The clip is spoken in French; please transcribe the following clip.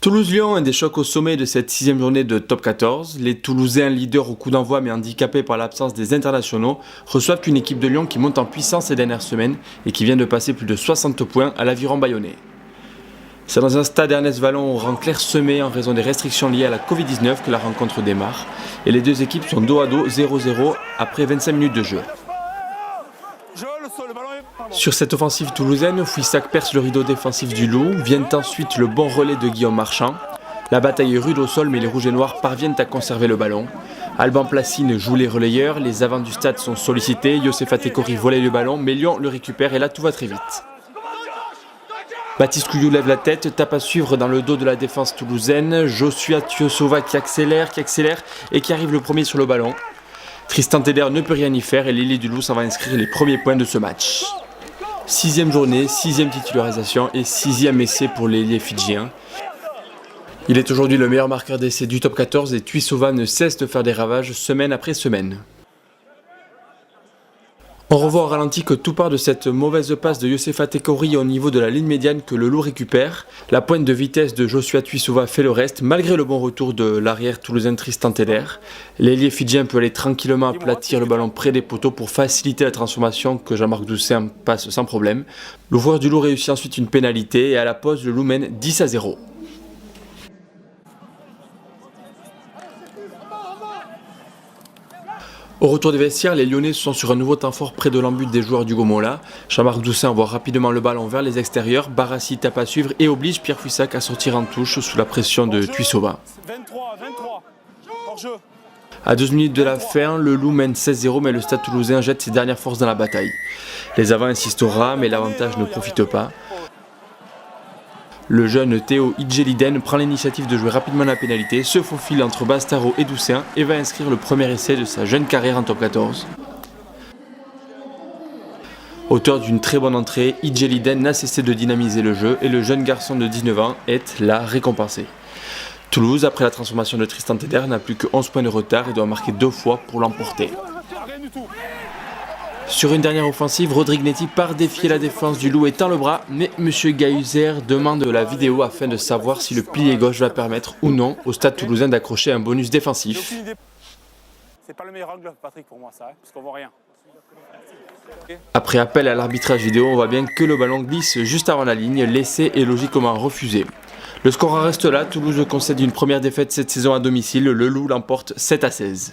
Toulouse-Lyon, un des chocs au sommet de cette 6e journée de top 14. Les Toulousains, leaders au coup d'envoi mais handicapés par l'absence des internationaux, reçoivent une équipe de Lyon qui monte en puissance ces dernières semaines et qui vient de passer plus de 60 points à l'Aviron bayonnais. C'est dans un stade Ernest Vallon au rang clairsemé en raison des restrictions liées à la Covid-19 que la rencontre démarre. Et les deux équipes sont dos à dos 0-0 après 25 minutes de jeu. Sur cette offensive toulousaine, Fouissac perce le rideau défensif du Loup, vient ensuite le bon relais de Guillaume Marchand. La bataille est rude au sol mais les rouges et noirs parviennent à conserver le ballon. Alban Placine joue les relayeurs, les avants du stade sont sollicités, Youssefa Tekori volaille le ballon mais Lyon le récupère et là tout va très vite. Baptiste Couillou lève la tête, tape à suivre dans le dos de la défense toulousaine, Joshua Tuiosova qui accélère et qui arrive le premier sur le ballon. Tristan Teder ne peut rien y faire et l'ailier du Loup s'en va inscrire les premiers points de ce match. 6e journée, 6e titularisation et 6e essai pour l'ailier fidjien. Il est aujourd'hui le meilleur marqueur d'essai du top 14 et Tuiosova ne cesse de faire des ravages semaine après semaine. On revoit au ralenti que tout part de cette mauvaise passe de Youssefa Tekori au niveau de la ligne médiane que le Loup récupère. La pointe de vitesse de Joshua Tuiosova fait le reste malgré le bon retour de l'arrière toulousain Tristan Teder. L'ailier fidjien peut aller tranquillement aplatir le ballon près des poteaux pour faciliter la transformation que Jean-Marc Doucet passe sans problème. L'ouvreur du Loup réussit ensuite une pénalité et à la pause le Loup mène 10-0. Au retour des vestiaires, les Lyonnais sont sur un nouveau temps fort près de l'embut des joueurs du Gomola. Jean-Marc Doucet envoie rapidement le ballon vers les extérieurs, Barassi tape à suivre et oblige Pierre Fouissac à sortir en touche sous la pression de Tuiosova. À 12 minutes de la fin, le Loup mène 16-0 mais le Stade Toulousain jette ses dernières forces dans la bataille. Les avants insistent au ras mais l'avantage ne profite pas. Le jeune Théo Idjeliden prend l'initiative de jouer rapidement la pénalité, se faufile entre Bastaro et Doucet et va inscrire le premier essai de sa jeune carrière en top 14. Auteur d'une très bonne entrée, Idjeliden n'a cessé de dynamiser le jeu et le jeune garçon de 19 ans est là récompensé. Toulouse, après la transformation de Tristan Teder, n'a plus que 11 points de retard et doit marquer 2 fois pour l'emporter. Sur une dernière offensive, Rodrigue Netti part défier la défense du Loup et tend le bras, mais M. Gahuzer demande la vidéo afin de savoir si le pilier gauche va permettre ou non au Stade Toulousain d'accrocher un bonus défensif. C'est pas le meilleur angle, Patrick, pour moi, ça, parce qu'on voit rien. Après appel à l'arbitrage vidéo, on voit bien que le ballon glisse juste avant la ligne, l'essai est logiquement refusé. Le score reste là, Toulouse concède une première défaite cette saison à domicile, le Loup l'emporte 7-16.